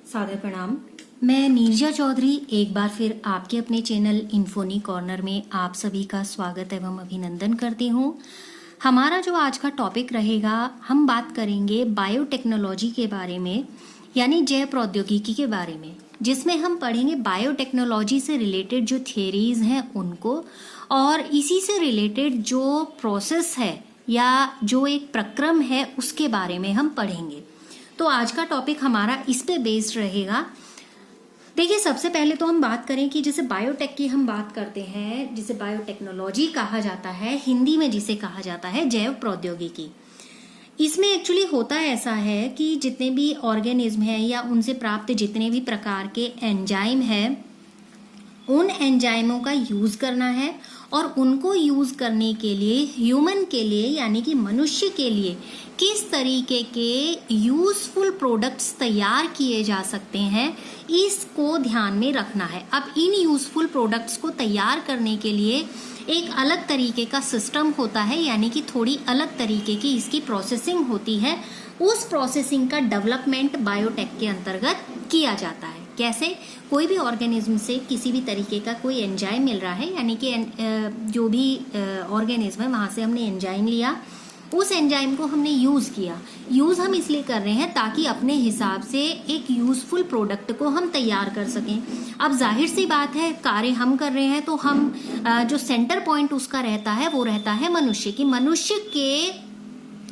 सादर प्रणाम। मैं नीरजा चौधरी एक बार फिर आपके अपने चैनल इन्फोनी कॉर्नर में आप सभी का स्वागत एवं अभिनंदन करती हूँ। हमारा जो आज का टॉपिक रहेगा, हम बात करेंगे बायोटेक्नोलॉजी के बारे में, यानी जैव प्रौद्योगिकी के बारे में, जिसमें हम पढ़ेंगे बायोटेक्नोलॉजी से रिलेटेड जो थियरीज हैं उनको, और इसी से रिलेटेड जो प्रोसेस है या जो एक प्रक्रम है उसके बारे में हम पढ़ेंगे। तो आज का टॉपिक हमारा इस पे बेस्ड रहेगा। देखिए, सबसे पहले तो हम बात करें कि जैसे बायोटेक की हम बात करते हैं, जिसे बायोटेक्नोलॉजी कहा जाता है, हिंदी में जिसे कहा जाता है जैव प्रौद्योगिकी। इसमें एक्चुअली होता ऐसा है कि जितने भी ऑर्गेनिज्म हैं या उनसे प्राप्त जितने भी प्रकार के एंजाइम हैं, उन एंजाइमों का यूज करना है और उनको यूज करने के लिए ह्यूमन के लिए यानी कि मनुष्य के लिए किस तरीके के यूजफुल प्रोडक्ट्स तैयार किए जा सकते हैं, इसको ध्यान में रखना है। अब इन यूजफुल प्रोडक्ट्स को तैयार करने के लिए एक अलग तरीके का सिस्टम होता है, यानी कि थोड़ी अलग तरीके की इसकी प्रोसेसिंग होती है। उस प्रोसेसिंग का डेवलपमेंट बायोटेक के अंतर्गत किया जाता है। कैसे? कोई भी ऑर्गेनिज्म से किसी भी तरीके का कोई एंजाइम मिल रहा है, यानी कि जो भी ऑर्गेनिज्म है वहाँ से हमने एंजाइम लिया, उस एंजाइम को हमने यूज़ किया। यूज़ हम इसलिए कर रहे हैं ताकि अपने हिसाब से एक यूज़फुल प्रोडक्ट को हम तैयार कर सकें। अब जाहिर सी बात है, कार्य हम कर रहे हैं तो हम जो सेंटर पॉइंट उसका रहता है वो रहता है मनुष्य की। मनुष्य के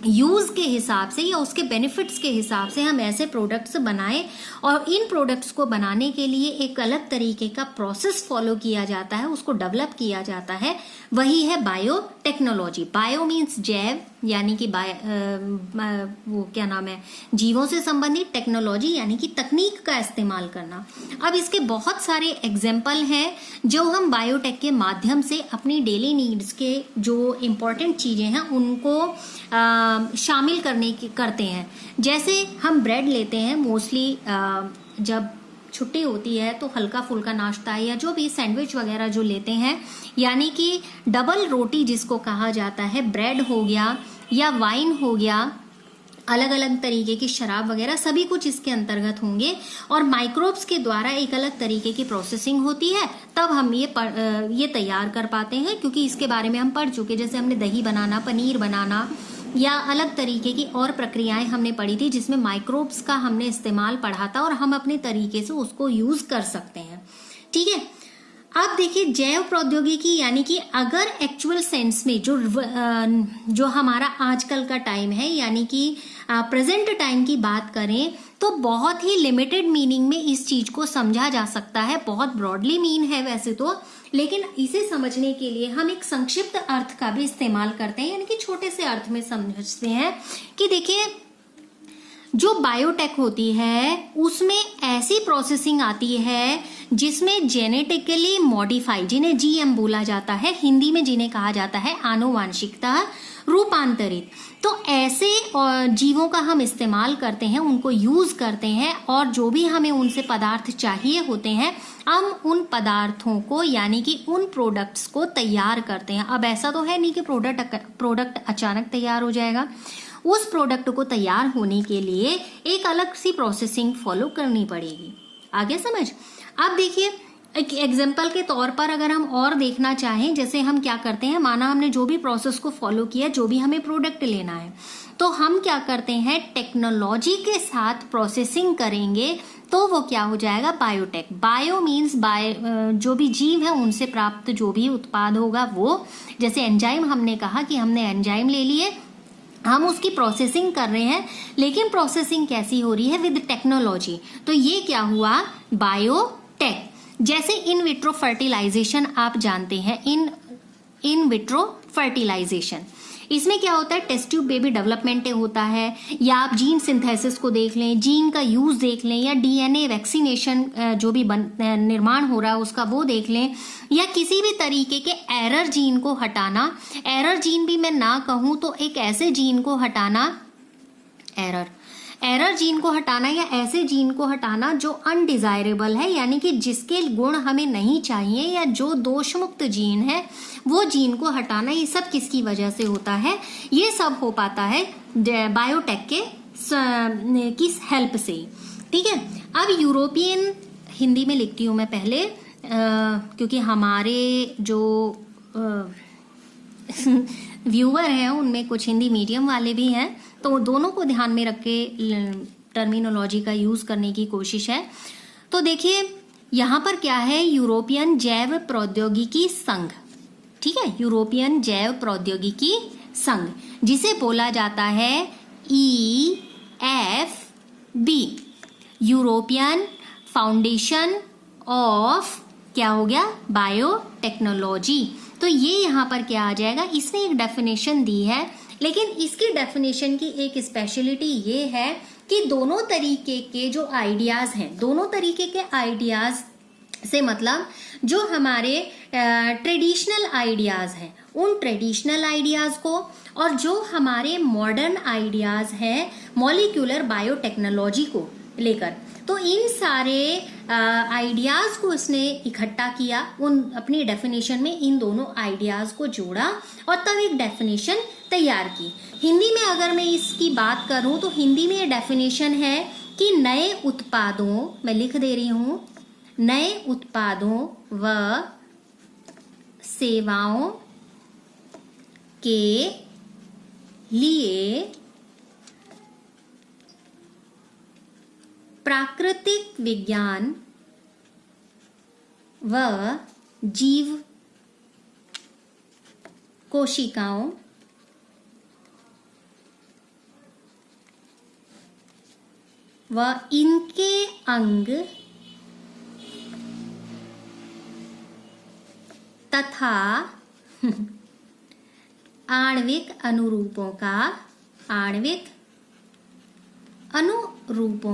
यूज़ के हिसाब से या उसके बेनिफिट्स के हिसाब से हम ऐसे प्रोडक्ट्स बनाएं, और इन प्रोडक्ट्स को बनाने के लिए एक अलग तरीके का प्रोसेस फॉलो किया जाता है, उसको डेवलप किया जाता है। वही है बायोटेक्नोलॉजी। बायो मीन्स जैव, यानी कि वो क्या नाम है, जीवों से संबंधित, टेक्नोलॉजी यानी कि तकनीक का इस्तेमाल करना। अब इसके बहुत सारे एग्जाम्पल हैं जो हम बायोटेक के माध्यम से अपनी डेली नीड्स के जो इम्पोर्टेंट चीज़ें हैं उनको शामिल करते हैं। जैसे हम ब्रेड लेते हैं, मोस्टली जब छुट्टी होती है तो हल्का फुल्का नाश्ता या जो भी सैंडविच वगैरह जो लेते हैं, यानी कि डबल रोटी जिसको कहा जाता है, ब्रेड हो गया या वाइन हो गया, अलग अलग तरीके की शराब वगैरह सभी कुछ इसके अंतर्गत होंगे। और माइक्रोब्स के द्वारा एक अलग तरीके की प्रोसेसिंग होती है, तब हम ये तैयार कर पाते हैं, क्योंकि इसके बारे में हम पढ़ चुके। जैसे हमने दही बनाना, पनीर बनाना या अलग तरीके की और प्रक्रियाएं हमने पढ़ी थी जिसमें माइक्रोब्स का हमने इस्तेमाल पढ़ा था, और हम अपने तरीके से उसको यूज कर सकते हैं। ठीक है। अब देखिए, जैव प्रौद्योगिकी यानी कि अगर एक्चुअल सेंस में जो हमारा आजकल का टाइम है, यानी कि प्रेजेंट टाइम की बात करें तो बहुत ही लिमिटेड मीनिंग में इस चीज को समझा जा सकता है। बहुत ब्रॉडली मीन है वैसे तो, लेकिन इसे समझने के लिए हम एक संक्षिप्त अर्थ का भी इस्तेमाल करते हैं, यानी कि छोटे से अर्थ में समझते हैं कि देखिए, जो बायोटेक होती है उसमें ऐसी प्रोसेसिंग आती है जिसमें जेनेटिकली मॉडिफाई, जिन्हें जीएम बोला जाता है, हिंदी में जिन्हें कहा जाता है आनुवांशिकता रूपांतरित, तो ऐसे जीवों का हम इस्तेमाल करते हैं, उनको यूज करते हैं, और जो भी हमें उनसे पदार्थ चाहिए होते हैं हम उन पदार्थों को यानी कि उन प्रोडक्ट्स को तैयार करते हैं। अब ऐसा तो है नहीं कि प्रोडक्ट अचानक तैयार हो जाएगा। उस प्रोडक्ट को तैयार होने के लिए एक अलग सी प्रोसेसिंग फॉलो करनी पड़ेगी। आगे समझ। अब देखिए, एक एग्जाम्पल के तौर पर अगर हम और देखना चाहें, जैसे हम क्या करते हैं, माना हमने जो भी प्रोसेस को फॉलो किया, जो भी हमें प्रोडक्ट लेना है, तो हम क्या करते हैं, टेक्नोलॉजी के साथ प्रोसेसिंग करेंगे तो वो क्या हो जाएगा, बायोटेक। बायो मीन्स जो भी जीव है उनसे प्राप्त जो भी उत्पाद होगा वो, जैसे एंजाइम हमने कहा कि हमने एंजाइम ले लिए, हम उसकी प्रोसेसिंग कर रहे हैं, लेकिन प्रोसेसिंग कैसी हो रही है, विद टेक्नोलॉजी। तो ये क्या हुआ, बायोटेक। जैसे इन विट्रो फर्टिलाइजेशन आप जानते हैं, इन विट्रो फर्टिलाइजेशन, इसमें क्या होता है, टेस्ट ट्यूब बेबी डेवलपमेंट होता है, या आप जीन सिंथेसिस को देख लें, जीन का यूज देख लें, या डीएनए वैक्सीनेशन जो भी निर्माण हो रहा है उसका वो देख लें, या किसी भी तरीके के एरर जीन को हटाना। एरर जीन भी मैं ना कहूं तो एक ऐसे जीन को हटाना, एरर जीन को हटाना या ऐसे जीन को हटाना जो अनडिजायरेबल है, यानी कि जिसके गुण हमें नहीं चाहिए, या जो दोषमुक्त जीन है वो जीन को हटाना। ये सब किसकी वजह से होता है, ये सब हो पाता है बायोटेक की हेल्प से। ठीक है। अब यूरोपियन हिंदी में लिखती हूँ मैं पहले, क्योंकि हमारे जो व्यूअर हैं उनमें कुछ हिंदी मीडियम वाले भी हैं, तो दोनों को ध्यान में रख के टर्मिनोलॉजी का यूज करने की कोशिश है। तो देखिए यहाँ पर क्या है, यूरोपियन जैव प्रौद्योगिकी संघ, ठीक है, यूरोपियन जैव प्रौद्योगिकी संघ, जिसे बोला जाता है EFB, यूरोपियन फाउंडेशन ऑफ, क्या हो गया, बायोटेक्नोलॉजी। तो ये यहाँ पर क्या आ जाएगा, इसने एक डेफिनेशन दी है, लेकिन इसकी डेफिनेशन की एक स्पेशलिटी ये है कि दोनों तरीके के जो आइडियाज हैं, दोनों तरीके के आइडियाज से मतलब जो हमारे ट्रेडिशनल आइडियाज हैं, उन ट्रेडिशनल आइडियाज को, और जो हमारे मॉडर्न आइडियाज हैं मॉलिक्यूलर बायोटेक्नोलॉजी को लेकर, तो इन सारे आइडियाज को इसने इकट्ठा किया, उन अपनी डेफिनेशन में इन दोनों आइडियाज को जोड़ा और तब एक डेफिनेशन तैयार की। हिंदी में अगर मैं इसकी बात करूं तो हिंदी में ये डेफिनेशन है कि नए उत्पादों, मैं लिख दे रही हूं, नए उत्पादों व सेवाओं के लिए प्राकृतिक विज्ञान व जीव कोशिकाओं व इनके अंग तथा आणविक अनुरूपों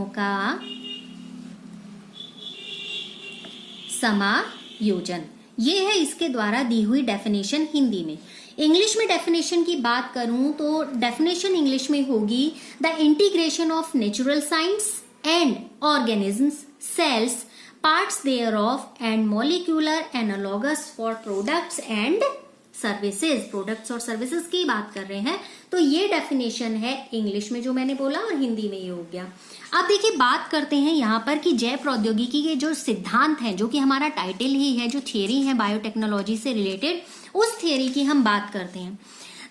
का समायोजन, ये है इसके द्वारा दी हुई डेफिनेशन हिंदी में। इंग्लिश में डेफिनेशन की बात करूं तो डेफिनेशन इंग्लिश में होगी the integration of natural science and organisms, cells, parts thereof and molecular analogous for products and services, products और सर्विसेज की बात कर रहे हैं। तो ये डेफिनेशन है इंग्लिश में जो मैंने बोला, और हिंदी में ये हो गया। अब देखिए बात करते हैं यहाँ पर कि जैव प्रौद्योगिकी के जो सिद्धांत हैं, जो कि हमारा टाइटल ही है, जो थियरी है बायोटेक्नोलॉजी से रिलेटेड, उस थियरी की हम बात करते हैं।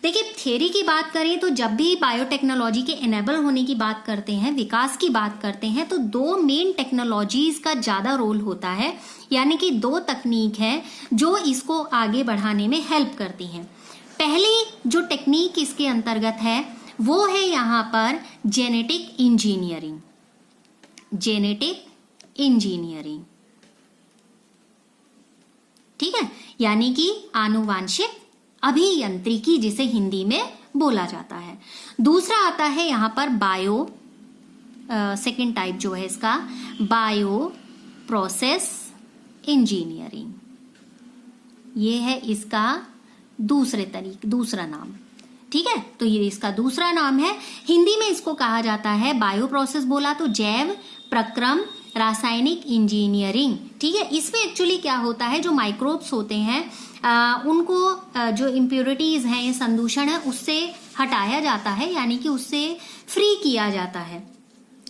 देखिए थियरी की बात करें तो जब भी बायोटेक्नोलॉजी के इनेबल होने की बात करते हैं, विकास की बात करते हैं, तो दो मेन टेक्नोलॉजीज का ज्यादा रोल होता है, यानी कि दो तकनीक है जो इसको आगे बढ़ाने में हेल्प करती हैं। पहली जो टेक्निक इसके अंतर्गत है वो है यहाँ पर जेनेटिक इंजीनियरिंग, जेनेटिक इंजीनियरिंग, ठीक है, यानी कि आनुवांशिक अभियांत्रिकी, जिसे हिंदी में बोला जाता है। दूसरा आता है यहाँ पर बायो, सेकंड टाइप जो है इसका बायो प्रोसेस इंजीनियरिंग, ये है इसका दूसरा नाम, ठीक है। तो ये इसका दूसरा नाम है। हिंदी में इसको कहा जाता है, बायो प्रोसेस बोला तो जैव प्रक्रम रासायनिक इंजीनियरिंग, ठीक है। इसमें एक्चुअली क्या होता है, जो माइक्रोब्स होते हैं उनको जो इम्प्योरिटीज हैं, ये संदूषण है, उससे हटाया जाता है, यानी कि उससे फ्री किया जाता है,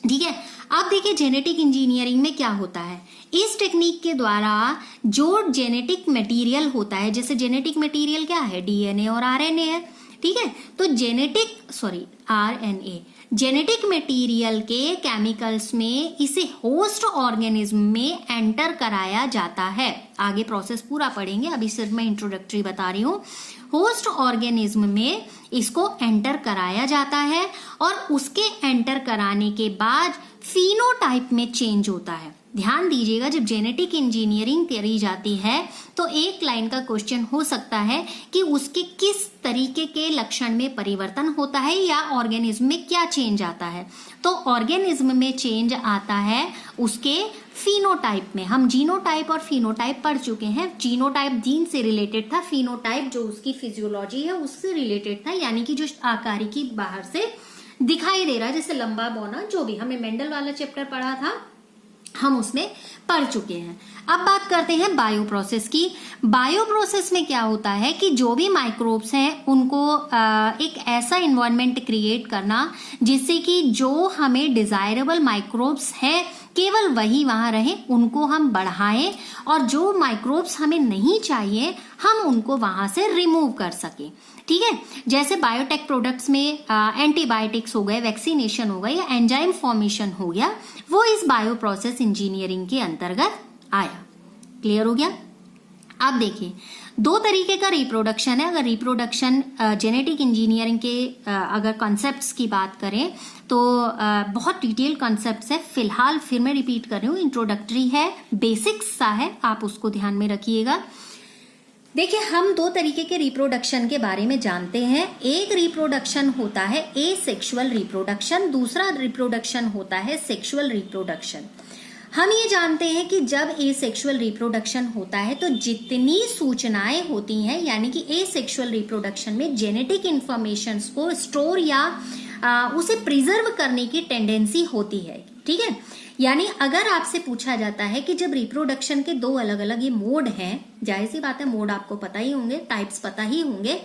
ठीक है। अब देखिए जेनेटिक इंजीनियरिंग में क्या होता है, इस टेक्निक के द्वारा जो जेनेटिक मटेरियल होता है, जैसे जेनेटिक मटेरियल क्या है, डीएनए और आरएनए है, ठीक है। तो आरएनए जेनेटिक मटेरियल के केमिकल्स में इसे होस्ट ऑर्गेनिज्म में एंटर कराया जाता है। आगे प्रोसेस पूरा पढ़ेंगे, अभी सिर्फ मैं इंट्रोडक्टरी बता रही हूँ। होस्ट ऑर्गेनिज्म में इसको एंटर कराया जाता है और उसके एंटर कराने के बाद फिनोटाइप में चेंज होता है। ध्यान दीजिएगा, जब जेनेटिक इंजीनियरिंग करी जाती है तो एक लाइन का क्वेश्चन हो सकता है कि उसके किस तरीके के लक्षण में परिवर्तन होता है या ऑर्गेनिज्म में क्या चेंज आता है। तो ऑर्गेनिज्म में चेंज आता है उसके फिनोटाइप में। हम जीनोटाइप और फिनोटाइप पढ़ चुके हैं। जीनोटाइप जीन से रिलेटेड था, फिनोटाइप जो उसकी फिजियोलॉजी है उससे रिलेटेड था, यानी कि जो आकारिकी बाहर से दिखाई दे रहा है, जैसे लंबा बौना, जो भी हमने मेंडल वाला चैप्टर पढ़ा था हम उसमें पढ़ चुके हैं। अब बात करते हैं बायो प्रोसेस की। बायो प्रोसेस में क्या होता है कि जो भी माइक्रोब्स हैं उनको एक ऐसा इन्वायरमेंट क्रिएट करना जिससे कि जो हमें डिजायरेबल माइक्रोब्स हैं केवल वही वहां रहे, उनको हम बढ़ाएं, और जो माइक्रोब्स हमें नहीं चाहिए हम उनको वहां से रिमूव कर सकें। ठीक है, जैसे बायोटेक प्रोडक्ट्स में एंटीबायोटिक्स हो गए, वैक्सीनेशन हो गया, या एंजाइम फॉर्मेशन हो गया, वो इस बायो प्रोसेस इंजीनियरिंग के अंतर्गत आया। क्लियर हो गया। अब देखिए, दो तरीके का रिप्रोडक्शन है। अगर रिप्रोडक्शन जेनेटिक इंजीनियरिंग के अगर कॉन्सेप्ट्स की बात करें तो बहुत डिटेल कॉन्सेप्ट्स है। फिलहाल फिर मैं रिपीट कर रही हूँ, इंट्रोडक्टरी है, बेसिक्स सा है, आप उसको ध्यान में रखिएगा। देखिए, हम दो तरीके के रिप्रोडक्शन के बारे में जानते हैं। एक रिप्रोडक्शन होता है एसेक्सुअल रिप्रोडक्शन, दूसरा रिप्रोडक्शन होता है सेक्सुअल रिप्रोडक्शन। हम ये जानते हैं कि जब एसेक्सुअल रिप्रोडक्शन होता है तो जितनी सूचनाएं होती हैं, यानी कि एसेक्सुअल रिप्रोडक्शन में जेनेटिक इंफॉर्मेशन को स्टोर या उसे प्रिजर्व करने की टेंडेंसी होती है। ठीक है, यानी अगर आपसे पूछा जाता है कि जब रिप्रोडक्शन के दो अलग अलग ये मोड हैं, जाहिर सी बात है मोड आपको पता ही होंगे, टाइप्स पता ही होंगे,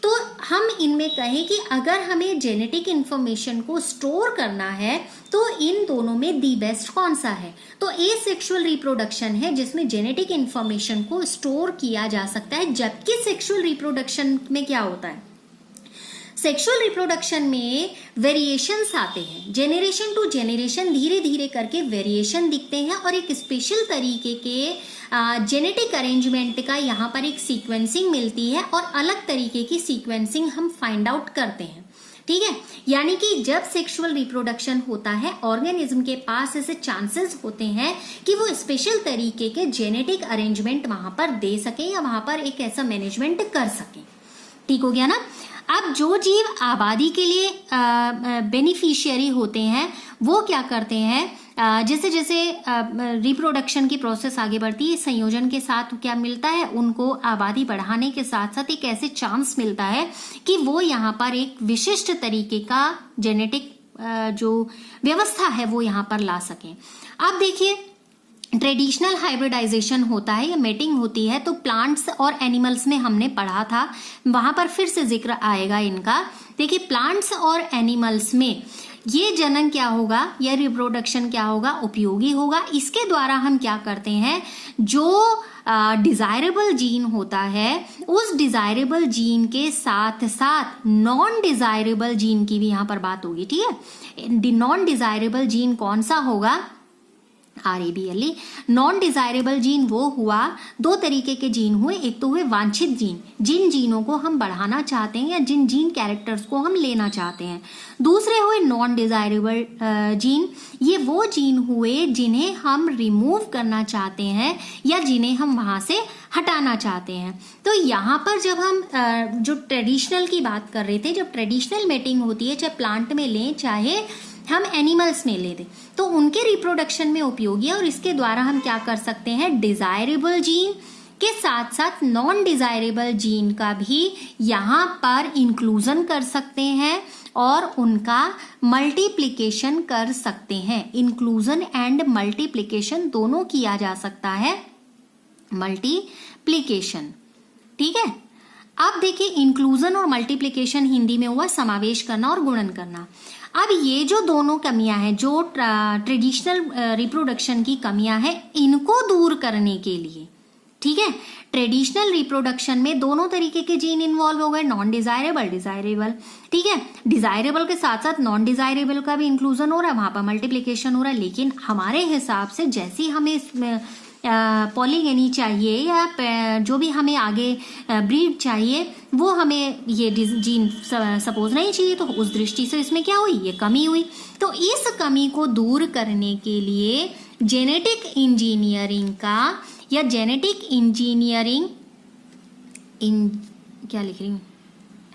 तो हम इनमें कहें कि अगर हमें जेनेटिक इंफॉर्मेशन को स्टोर करना है तो इन दोनों में दी बेस्ट कौन सा है? तो एसेक्सुअल रिप्रोडक्शन है जिसमें जेनेटिक इंफॉर्मेशन को स्टोर किया जा सकता है। जबकि सेक्सुअल रिप्रोडक्शन में क्या होता है? सेक्सुअल रिप्रोडक्शन में वेरिएशंस आते हैं, जेनरेशन टू जेनरेशन धीरे धीरे करके वेरिएशन दिखते हैं, और एक स्पेशल तरीके के जेनेटिक अरेंजमेंट का यहाँ पर एक सीक्वेंसिंग मिलती है, और अलग तरीके की सीक्वेंसिंग हम फाइंड आउट करते हैं। ठीक है, यानी कि जब सेक्सुअल रिप्रोडक्शन होता है ऑर्गेनिज्म के पास ऐसे चांसेस होते हैं कि वो स्पेशल तरीके के जेनेटिक अरेंजमेंट वहां पर दे सके या वहां पर एक ऐसा मैनेजमेंट कर सके। ठीक हो गया ना। अब जो जीव आबादी के लिए बेनिफिशियरी होते हैं वो क्या करते हैं, जैसे जैसे रिप्रोडक्शन की प्रोसेस आगे बढ़ती है, संयोजन के साथ क्या मिलता है, उनको आबादी बढ़ाने के साथ साथ एक ऐसे चांस मिलता है कि वो यहाँ पर एक विशिष्ट तरीके का जेनेटिक जो व्यवस्था है वो यहाँ पर ला सकें। अब देखिए, ट्रेडिशनल हाइब्रिडाइजेशन होता है या मेटिंग होती है, तो प्लांट्स और एनिमल्स में हमने पढ़ा था, वहां पर फिर से जिक्र आएगा इनका। देखिए, प्लांट्स और एनिमल्स में ये जनन क्या होगा या रिप्रोडक्शन क्या होगा, उपयोगी होगा। इसके द्वारा हम क्या करते हैं, जो डिजायरेबल जीन होता है उस डिजायरेबल जीन के साथ साथ नॉन डिजायरेबल जीन की भी यहाँ पर बात होगी। ठीक है, नॉन डिजायरेबल जीन कौन सा होगा? RABLE। नॉन डिजायरेबल जीन वो हुआ, दो तरीके के जीन हुए, एक तो हुए वांछित जीन, जिन जीनों को हम बढ़ाना चाहते हैं या जिन जीन कैरेक्टर्स को हम लेना चाहते हैं। दूसरे हुए नॉन डिजायरेबल जीन, ये वो जीन हुए जिन्हें हम रिमूव करना चाहते हैं या जिन्हें हम वहां से हटाना चाहते हैं। तो यहाँ पर जब हम जो ट्रेडिशनल की बात कर रहे थे, जब ट्रेडिशनल मेटिंग होती है, चाहे प्लांट में लें चाहे हम एनिमल्स में ले दें, तो उनके रिप्रोडक्शन में उपयोगी है। और इसके द्वारा हम क्या कर सकते हैं, डिजायरेबल जीन के साथ साथ नॉन डिजायरेबल जीन का भी यहाँ पर इंक्लूजन कर सकते हैं और उनका मल्टीप्लिकेशन कर सकते हैं। इंक्लूजन एंड मल्टीप्लिकेशन दोनों किया जा सकता है, मल्टीप्लिकेशन। ठीक है, अब देखिए, इंक्लूजन और मल्टीप्लिकेशन हिंदी में हुआ समावेश करना और गुणन करना। अब ये जो दोनों कमियां हैं, जो ट्रेडिशनल रिप्रोडक्शन की कमियां हैं, इनको दूर करने के लिए, ठीक है, ट्रेडिशनल रिप्रोडक्शन में दोनों तरीके के जीन इन्वॉल्व हो गए, नॉन डिजायरेबल, डिजायरेबल। ठीक है, डिजायरेबल के साथ साथ नॉन डिजायरेबल का भी इंक्लूजन हो रहा है, वहां पर मल्टीप्लिकेशन हो रहा है। लेकिन हमारे हिसाब से जैसी हमें पॉलीगेनी चाहिए या जो भी हमें आगे ब्रीड चाहिए, वो हमें ये जीन सपोज नहीं चाहिए, तो उस दृष्टि से इसमें क्या हुई, ये कमी हुई। तो इस कमी को दूर करने के लिए जेनेटिक इंजीनियरिंग का या जेनेटिक इंजीनियरिंग क्या लिख रही हूँ,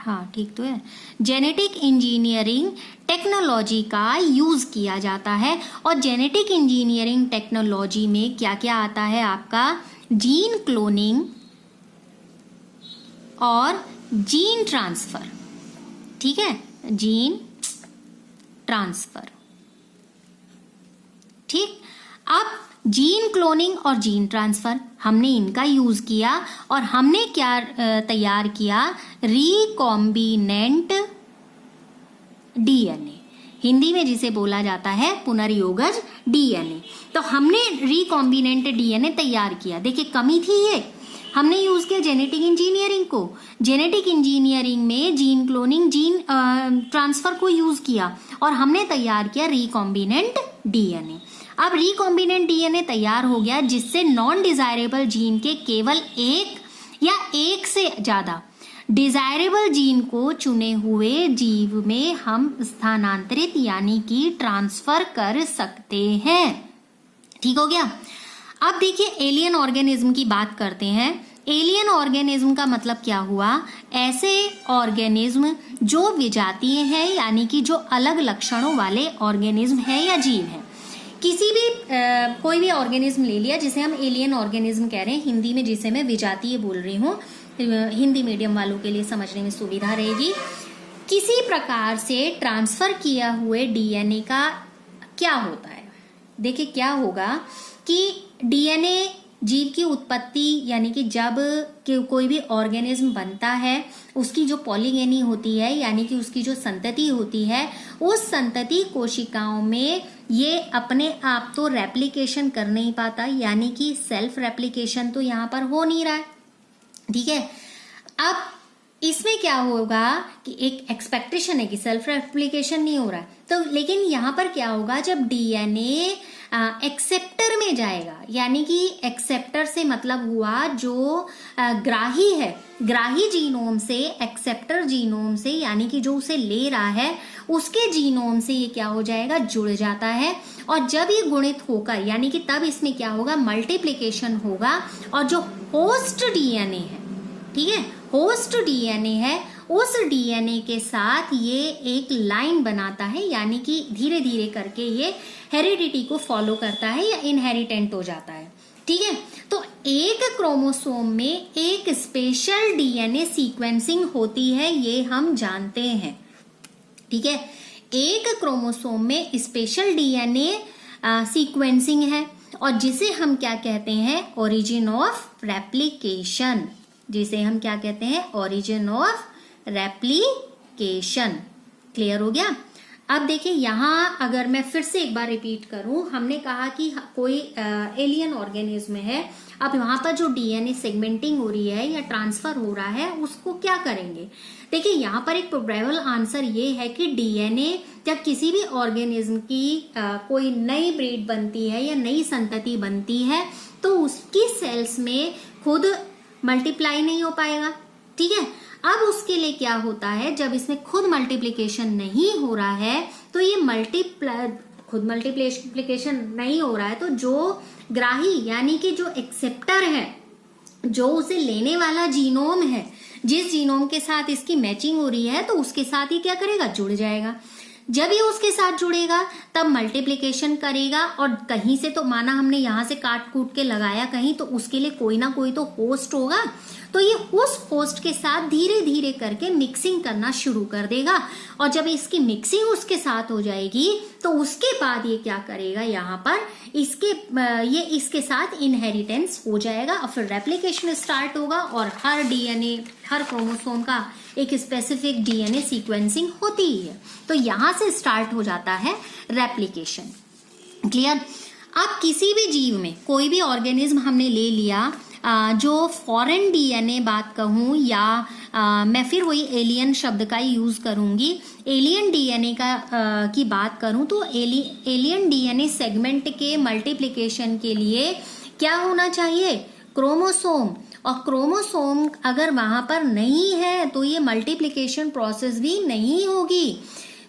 हाँ ठीक तो है, जेनेटिक इंजीनियरिंग टेक्नोलॉजी का यूज किया जाता है। और जेनेटिक इंजीनियरिंग टेक्नोलॉजी में क्या क्या आता है आपका, जीन क्लोनिंग और जीन ट्रांसफर। ठीक है, जीन ट्रांसफर। ठीक, अब जीन क्लोनिंग और जीन ट्रांसफर हमने इनका यूज किया और हमने क्या तैयार किया, रिकॉम्बिनेंट डीएनए, हिंदी में जिसे बोला जाता है पुनर्योगज डीएनए। तो हमने रिकॉम्बिनेंट डीएनए तैयार किया। देखिए कमी थी ये, हमने यूज किया जेनेटिक इंजीनियरिंग को। जेनेटिक इंजीनियरिंग में जीन क्लोनिंग, जीन ट्रांसफर को यूज किया और हमने तैयार किया रिकॉम्बिनेंट डीएनए। अब रिकॉम्बिनेंट डीएनए तैयार हो गया, जिससे नॉन डिजायरेबल जीन के केवल एक या एक से ज्यादा डिजायरेबल जीन को चुने हुए जीव में हम स्थानांतरित यानी कि ट्रांसफर कर सकते हैं। ठीक हो गया। अब देखिए एलियन ऑर्गेनिज्म की बात करते हैं। एलियन ऑर्गेनिज्म का मतलब क्या हुआ, ऐसे ऑर्गेनिज्म जो विजातीय हैं यानी कि जो अलग लक्षणों वाले ऑर्गेनिज्म है या जीव है। किसी भी कोई भी ऑर्गेनिज्म ले लिया जिसे हम एलियन ऑर्गेनिज्म कह रहे हैं, हिंदी में जिसे मैं विजातीय बोल रही हूँ, हिंदी मीडियम वालों के लिए समझने में सुविधा रहेगी। किसी प्रकार से ट्रांसफर किया हुए डीएनए का क्या होता है, देखिए क्या होगा कि डीएनए जीव की उत्पत्ति यानी कि जब कोई भी ऑर्गेनिज्म बनता है, उसकी जो पॉलीगेनी होती है यानी कि उसकी जो संतति होती है, उस संतति कोशिकाओं में ये अपने आप तो रेप्लिकेशन कर नहीं पाता, यानी कि सेल्फ रेप्लिकेशन तो यहाँ पर हो नहीं रहा है। ठीक है। अब इसमें क्या होगा कि एक एक्सपेक्टेशन है कि सेल्फ रेप्लिकेशन नहीं हो रहा है, तो लेकिन यहाँ पर क्या होगा, जब डीएनए एक्सेप्टर में जाएगा, यानी कि एक्सेप्टर से मतलब हुआ जो ग्राही है, ग्राही जीनोम से एक्सेप्टर जीनोम से यानी कि जो उसे ले रहा है उसके जीनोम से ये क्या हो जाएगा, जुड़ जाता है। और जब ये गुणित होकर यानी कि तब इसमें क्या होगा, मल्टीप्लिकेशन होगा और जो होस्ट डीएनए है, ठीक है, होस्ट डीएनए है, उस डीएनए के साथ ये एक लाइन बनाता है, यानी कि धीरे धीरे करके ये हेरिडिटी को फॉलो करता है या इनहेरिटेंट हो जाता है। ठीक है। तो एक क्रोमोसोम में एक स्पेशल डीएनए सीक्वेंसिंग होती है, ये हम जानते हैं। ठीक है। एक क्रोमोसोम में स्पेशल डीएनए सीक्वेंसिंग है और जिसे हम क्या कहते हैं, ओरिजिन ऑफ रेप्लिकेशन, जिसे हम क्या कहते हैं, ओरिजिन ऑफ रेप्लिकेशन। क्लियर हो गया। अब देखिए यहाँ अगर मैं फिर से एक बार रिपीट करूं, हमने कहा कि कोई एलियन ऑर्गेनिज्म है, अब वहां पर जो डीएनए सेगमेंटिंग हो रही है या ट्रांसफर हो रहा है उसको क्या करेंगे। देखिए यहाँ पर एक प्रोबेबल आंसर ये है कि डीएनए जब किसी भी ऑर्गेनिज्म की कोई नई ब्रीड बनती है या नई संतति बनती है तो उसकी सेल्स में खुद मल्टीप्लाई नहीं हो पाएगा। ठीक है। अब उसके लिए क्या होता है, जब इसमें खुद मल्टीप्लिकेशन नहीं हो रहा है तो ये खुद मल्टीप्लिकेशन नहीं हो रहा है तो जो ग्राही यानी कि जो एक्सेप्टर है, जो उसे लेने वाला जीनोम है, जिस जीनोम के साथ इसकी मैचिंग हो रही है तो उसके साथ ही क्या करेगा, जुड़ जाएगा। जब ये उसके साथ जुड़ेगा तब मल्टीप्लिकेशन करेगा और कहीं से तो माना हमने यहाँ से काट कूट के लगाया कहीं, तो उसके लिए कोई ना कोई तो होस्ट होगा, तो ये उस होस्ट के साथ धीरे धीरे करके मिक्सिंग करना शुरू कर देगा और जब इसकी मिक्सिंग उसके साथ हो जाएगी तो उसके बाद ये क्या करेगा, यहाँ पर इसके साथ इनहेरिटेंस हो जाएगा और फिर रेप्लिकेशन स्टार्ट होगा और हर डीएनए, हर क्रोमोसोम का एक स्पेसिफिक डीएनए सीक्वेंसिंग होती ही है। तो यहाँ से स्टार्ट हो जाता है रेप्लिकेशन। क्लियर। अब किसी भी जीव में कोई भी ऑर्गेनिज्म हमने ले लिया, जो फॉरेन डीएनए बात कहूँ या मैं फिर वही एलियन शब्द का ही यूज करूंगी, एलियन डीएनए की बात करूं तो एलियन डीएनए सेगमेंट के मल्टीप्लिकेशन के लिए क्या होना चाहिए, क्रोमोसोम। और क्रोमोसोम अगर वहां पर नहीं है तो ये मल्टीप्लिकेशन प्रोसेस भी नहीं होगी।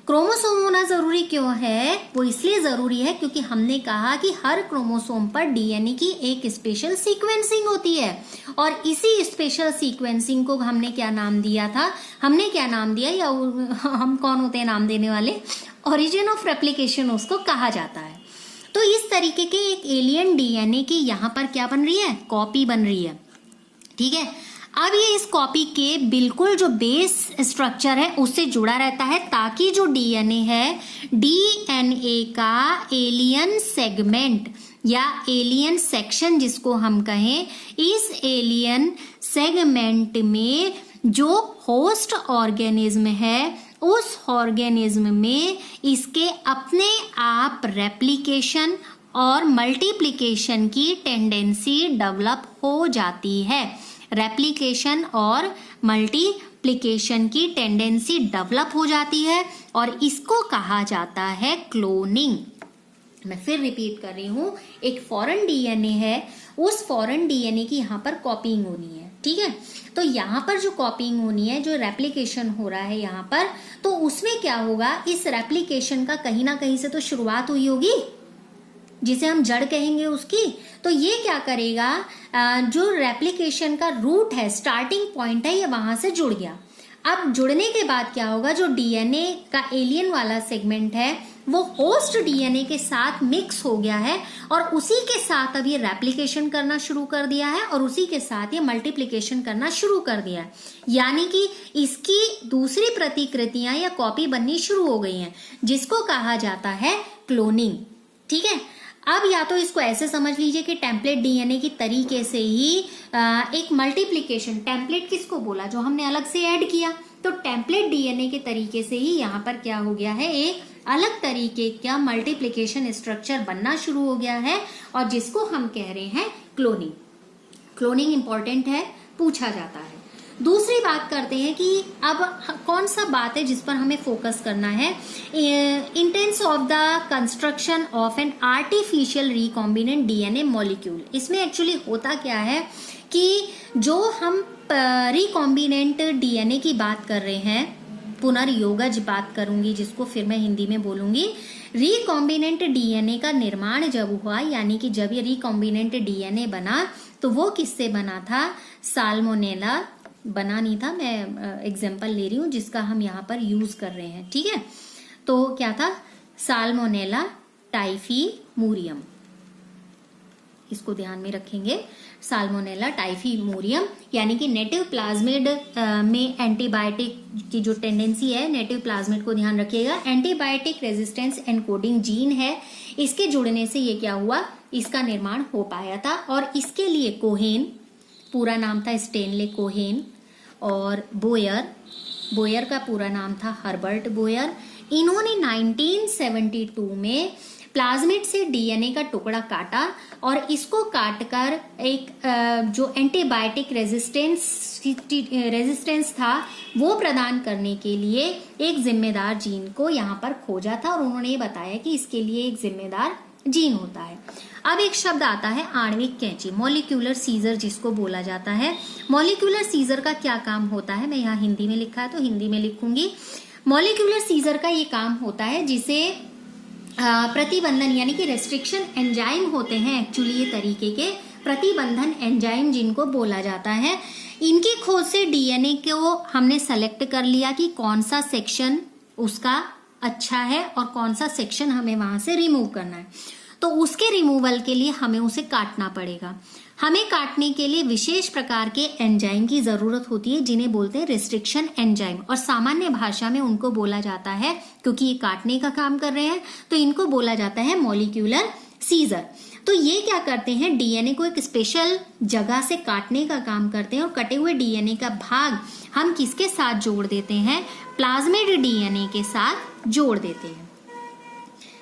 क्रोमोसोम होना जरूरी क्यों है, वो इसलिए जरूरी है क्योंकि हमने कहा कि हर क्रोमोसोम पर डीएनए की एक स्पेशल सीक्वेंसिंग होती है और इसी स्पेशल सीक्वेंसिंग को हमने क्या नाम दिया था, हमने क्या नाम दिया, या हम कौन होते हैं नाम देने वाले, ओरिजिन ऑफ रेप्लिकेशन उसको कहा जाता है। तो इस तरीके के एक एलियन डीएनए की यहाँ पर क्या बन रही है, कॉपी बन रही है। ठीक है। अब ये इस कॉपी के बिल्कुल जो बेस स्ट्रक्चर है उससे जुड़ा रहता है ताकि जो डीएनए है, डीएनए का एलियन सेगमेंट या एलियन सेक्शन जिसको हम कहें, इस एलियन सेगमेंट में जो होस्ट ऑर्गेनिज्म है उस ऑर्गेनिज्म में इसके अपने आप रेप्लिकेशन और मल्टीप्लिकेशन की टेंडेंसी डेवलप हो जाती है। रेप्लिकेशन और मल्टीप्लिकेशन की टेंडेंसी डेवलप हो जाती है और इसको कहा जाता है क्लोनिंग। मैं फिर रिपीट कर रही हूं, एक फॉरेन डीएनए है, उस फॉरेन डीएनए की यहाँ पर कॉपिंग होनी है, ठीक है। तो यहाँ पर जो कॉपिंग होनी है, जो रेप्लिकेशन हो रहा है यहाँ पर, तो उसमें क्या होगा, इस रेप्लिकेशन का कहीं ना कहीं से तो शुरुआत हुई होगी, जिसे हम जड़ कहेंगे उसकी। तो ये क्या करेगा, जो रेप्लिकेशन का रूट है, स्टार्टिंग पॉइंट है, ये वहां से जुड़ गया। अब जुड़ने के बाद क्या होगा, जो डीएनए का एलियन वाला सेगमेंट है वो होस्ट डीएनए के साथ मिक्स हो गया है और उसी के साथ अब ये रेप्लिकेशन करना शुरू कर दिया है और उसी के साथ ये मल्टीप्लिकेशन करना शुरू कर दिया है। यानी कि इसकी दूसरी प्रतिकृतियां या कॉपी बननी शुरू हो गई हैं, जिसको कहा जाता है क्लोनिंग, ठीक है। अब या तो इसको ऐसे समझ लीजिए कि टेम्पलेट डीएनए की तरीके से ही एक मल्टीप्लिकेशन, टेम्पलेट किसको बोला, जो हमने अलग से ऐड किया, तो टेम्पलेट डीएनए के तरीके से ही यहाँ पर क्या हो गया है, एक अलग तरीके का मल्टीप्लिकेशन स्ट्रक्चर बनना शुरू हो गया है और जिसको हम कह रहे हैं क्लोनिंग। क्लोनिंग इंपॉर्टेंट है, पूछा जाता है। दूसरी बात करते हैं कि अब कौन सा बात है जिस पर हमें फोकस करना है, intense of the construction of an artificial recombinant DNA molecule. इसमें एक्चुअली होता क्या है कि जो हम रिकॉम्बिनेंट डीएनए की बात कर रहे हैं, पुनर्योगज बात करूंगी जिसको फिर मैं हिंदी में बोलूंगी, रिकॉम्बिनेंट डीएनए का निर्माण जब हुआ, यानी कि जब ये रिकॉम्बिनेंट डीएनए बना तो वो किससे बना था, साल्मोनेला, बना नहीं था, मैं एग्जांपल ले रही हूँ जिसका हम यहाँ पर यूज कर रहे हैं, ठीक है। तो क्या था, साल्मोनेला टाइफीमूरियम, इसको ध्यान में रखेंगे, साल्मोनेला टाइफीमूरियम, यानी कि नेटिव प्लाज्मिड में एंटीबायोटिक की जो टेंडेंसी है, नेटिव प्लाज्मिड को ध्यान रखिएगा, एंटीबायोटिक रेजिस्टेंस एनकोडिंग जीन है, इसके जुड़ने से ये क्या हुआ, इसका निर्माण हो पाया था। और इसके लिए कोहेन, पूरा नाम था स्टेनले कोहेन, और बोयर का पूरा नाम था हर्बर्ट बोयर, इन्होंने 1972 में प्लाज्मिड से डीएनए का टुकड़ा काटा और इसको काटकर एक जो एंटीबायोटिक रेजिस्टेंस था वो प्रदान करने के लिए एक जिम्मेदार जीन को यहाँ पर खोजा था और उन्होंने ये बताया कि इसके लिए एक जिम्मेदार जीन होता है। अब एक शब्द आता है आणविक कैंची, मॉलिक्यूलर सीजर जिसको बोला जाता है। मॉलिक्यूलर सीजर का क्या काम होता है, मैं यहाँ हिंदी में लिखा है तो हिंदी में लिखूंगी। मॉलिक्यूलर सीजर का ये काम होता है जिसे प्रतिबंधन यानी कि रेस्ट्रिक्शन एंजाइम होते हैं, एक्चुअली ये तरीके के प्रतिबंधन एंजाइम जिनको बोला जाता है, इनकी खोज से डीएनए को हमने सेलेक्ट कर लिया कि कौन सा सेक्शन उसका अच्छा है और कौन सा सेक्शन हमें वहां से रिमूव करना है। तो उसके रिमूवल के लिए हमें उसे काटना पड़ेगा। हमें काटने के लिए विशेष प्रकार के एंजाइम की जरूरत होती है जिन्हें बोलते हैं रिस्ट्रिक्शन एंजाइम, और सामान्य भाषा में उनको बोला जाता है, क्योंकि ये काटने का काम कर रहे हैं तो इनको बोला जाता है मॉलिक्यूलर सीजर। तो ये क्या करते हैं, डीएनए को एक स्पेशल जगह से काटने का काम करते हैं और कटे हुए डीएनए का भाग हम किसके साथ जोड़ देते हैं, प्लाज्मिड डीएनए के साथ जोड़ देते हैं,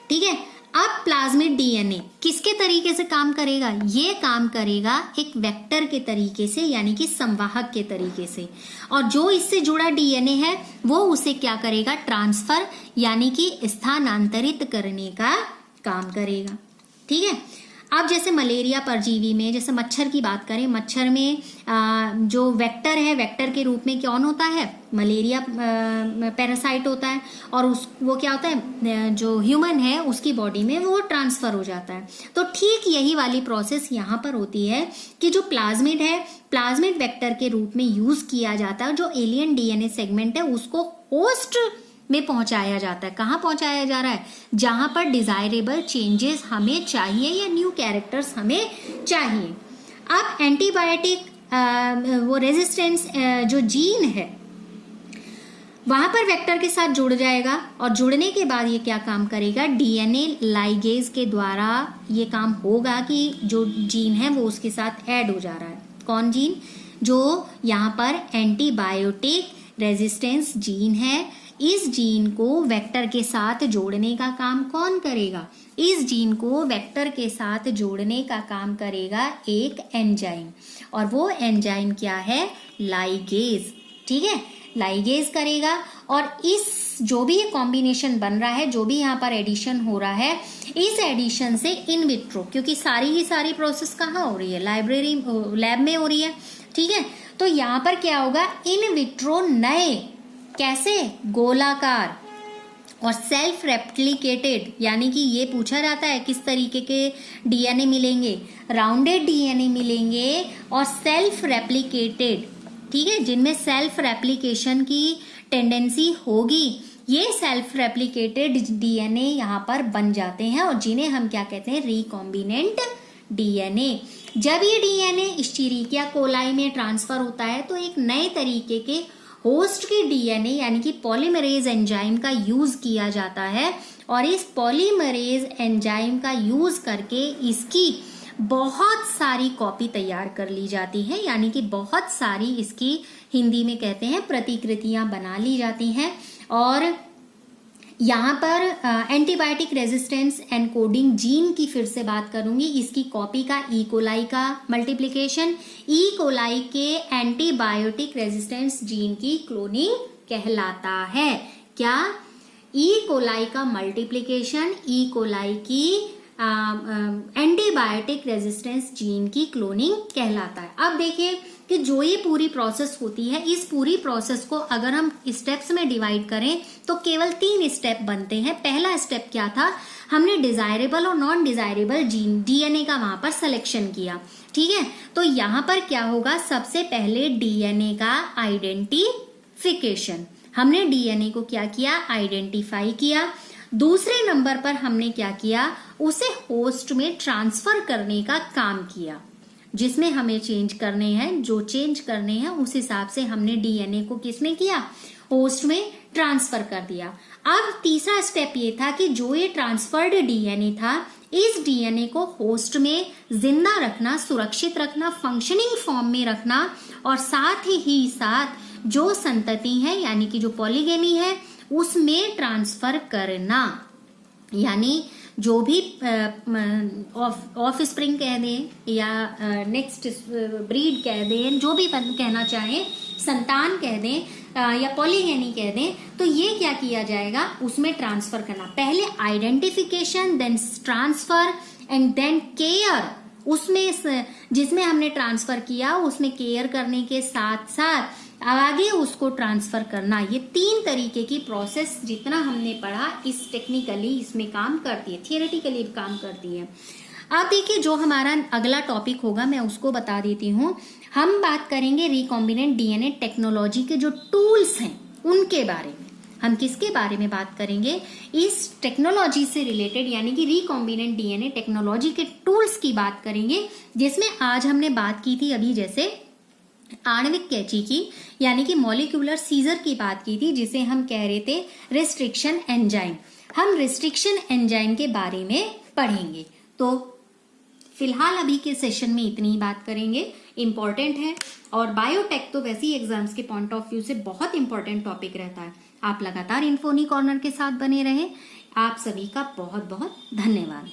ठीक है। अब प्लाज्मिड डीएनए किसके तरीके से काम करेगा, ये काम करेगा एक वेक्टर के तरीके से, यानी कि संवाहक के तरीके से, और जो इससे जुड़ा डीएनए है वो उसे क्या करेगा, ट्रांसफर यानी कि स्थानांतरित करने का काम करेगा, ठीक है। अब जैसे मलेरिया परजीवी में, जैसे मच्छर की बात करें, मच्छर में जो वेक्टर है, वेक्टर के रूप में कौन होता है, मलेरिया पैरासाइट होता है, और वो क्या होता है, जो ह्यूमन है उसकी बॉडी में वो ट्रांसफर हो जाता है। तो ठीक यही वाली प्रोसेस यहाँ पर होती है कि जो प्लाज्मिड है, प्लाज्मिड वेक्टर के रूप में यूज किया जाता है, जो एलियन डीएनए सेगमेंट है उसको होस्ट में पहुंचाया जाता है। कहाँ पहुंचाया जा रहा है, जहां पर डिजायरेबल चेंजेस हमें चाहिए या न्यू कैरेक्टर्स हमें चाहिए। अब एंटीबायोटिक वो रेजिस्टेंस जो जीन है वहां पर वेक्टर के साथ जुड़ जाएगा और जुड़ने के बाद ये क्या काम करेगा, डीएनए लाइगेज के द्वारा ये काम होगा कि जो जीन है वो उसके साथ ऐड हो जा रहा है। कौन जीन, जो यहाँ पर एंटीबायोटिक रेजिस्टेंस जीन है, इस जीन को वेक्टर के साथ जोड़ने का काम कौन करेगा, इस जीन को वेक्टर के साथ जोड़ने का काम करेगा एक एंजाइम, और वो एंजाइम क्या है, लाइगेज। ठीक है, लाइगेज करेगा। और इस जो भी ये कॉम्बिनेशन बन रहा है, जो भी यहाँ पर एडिशन हो रहा है, इस एडिशन से इन विट्रो, क्योंकि सारी की सारी प्रोसेस कहाँ हो रही है, लैब में हो रही है। ठीक है, तो यहाँ पर क्या होगा, इन विट्रो नए, कैसे, गोलाकार और सेल्फ रेप्लिकेटेड, यानी कि ये पूछा जाता है किस तरीके के डीएनए मिलेंगे, राउंडेड डीएनए मिलेंगे और सेल्फ रेप्लिकेटेड। ठीक है, जिनमें सेल्फ रेप्लिकेशन की टेंडेंसी होगी, ये सेल्फ रेप्लिकेटेड डीएनए यहाँ पर बन जाते हैं और जिन्हें हम क्या कहते हैं, रिकॉम्बिनेंट डीएनए। जब ये डीएनए इस्चेरिकिया कोलाई में ट्रांसफर होता है तो एक नए तरीके के होस्ट के डीएनए यानी कि पॉलीमरेज एंजाइम का यूज किया जाता है और इस पॉलीमरेज एंजाइम का यूज करके इसकी बहुत सारी कॉपी तैयार कर ली जाती है, यानी कि बहुत सारी इसकी हिंदी में कहते हैं प्रतिकृतियां बना ली जाती हैं। और यहाँ पर एंटीबायोटिक रेजिस्टेंस एनकोडिंग जीन की फिर से बात करूंगी, इसकी कॉपी का ई कोलाई का मल्टीप्लिकेशन, ई कोलाई के एंटीबायोटिक रेजिस्टेंस जीन की क्लोनिंग कहलाता है। क्या, ई कोलाई का मल्टीप्लिकेशन, ई कोलाई की एंटीबायोटिक रेजिस्टेंस जीन की क्लोनिंग कहलाता है। अब देखिए कि जो ये पूरी प्रोसेस होती है, इस पूरी प्रोसेस को अगर हम स्टेप्स में डिवाइड करें तो केवल 3 स्टेप बनते हैं। पहला स्टेप क्या था, हमने डिजायरेबल और नॉन डिजायरेबल जीन डीएनए का वहां पर सिलेक्शन किया। ठीक है, तो यहाँ पर क्या होगा, सबसे पहले डीएनए का आइडेंटिफिकेशन, हमने डीएनए को क्या किया, आइडेंटिफाई किया। दूसरे नंबर पर हमने क्या किया, उसे होस्ट में ट्रांसफर करने का काम किया, जिसमें हमें चेंज करने हैं, जो चेंज करने हैं उस हिसाब से हमने डीएनए को किसमें किया, होस्ट में ट्रांसफर कर दिया। अब तीसरा स्टेप ये था कि जो ये ट्रांसफर्ड डीएनए था, इस डीएनए को होस्ट में जिंदा रखना, सुरक्षित रखना, फंक्शनिंग फॉर्म में रखना और साथ ही साथ जो संतति है यानी कि जो पॉलीगेमी है उसमें ट्रांसफर करना, यानी जो भी ऑफ स्प्रिंग कह दें या नेक्स्ट ब्रीड कह दें, जो भी कहना चाहें, संतान कह दें या पॉलीगेनी कह दें, तो ये क्या किया जाएगा, उसमें ट्रांसफर करना। पहले identification, then transfer and then care. उसमें जिसमें हमने ट्रांसफर किया उसमें केयर करने के साथ साथ आगे उसको ट्रांसफर करना। ये 3 तरीके की प्रोसेस जितना हमने पढ़ा इस टेक्निकली इसमें काम करती है, थियोरेटिकली काम करती है। अब देखिए जो हमारा अगला टॉपिक होगा मैं उसको बता देती हूँ। हम बात करेंगे रिकॉम्बिनेंट डीएनए टेक्नोलॉजी के जो टूल्स हैं उनके बारे में। हम किसके बारे में बात करेंगे, इस टेक्नोलॉजी से रिलेटेड यानी कि रिकॉम्बिनेंट डीएनए टेक्नोलॉजी के टूल्स की बात करेंगे, जिसमें आज हमने बात की थी अभी जैसे आणविक कैंची की, यानी कि मॉलिक्यूलर सीजर की बात की थी, जिसे हम कह रहे थे रिस्ट्रिक्शन एंजाइम। हम रिस्ट्रिक्शन एंजाइम के बारे में पढ़ेंगे। तो फिलहाल अभी के सेशन में इतनी ही बात करेंगे, इंपॉर्टेंट है और बायोटेक तो वैसे ही एग्जाम्स के पॉइंट ऑफ व्यू से बहुत इंपॉर्टेंट टॉपिक रहता है। आप लगातार इन्फोनी कॉर्नर के साथ बने रहें। आप सभी का बहुत बहुत धन्यवाद।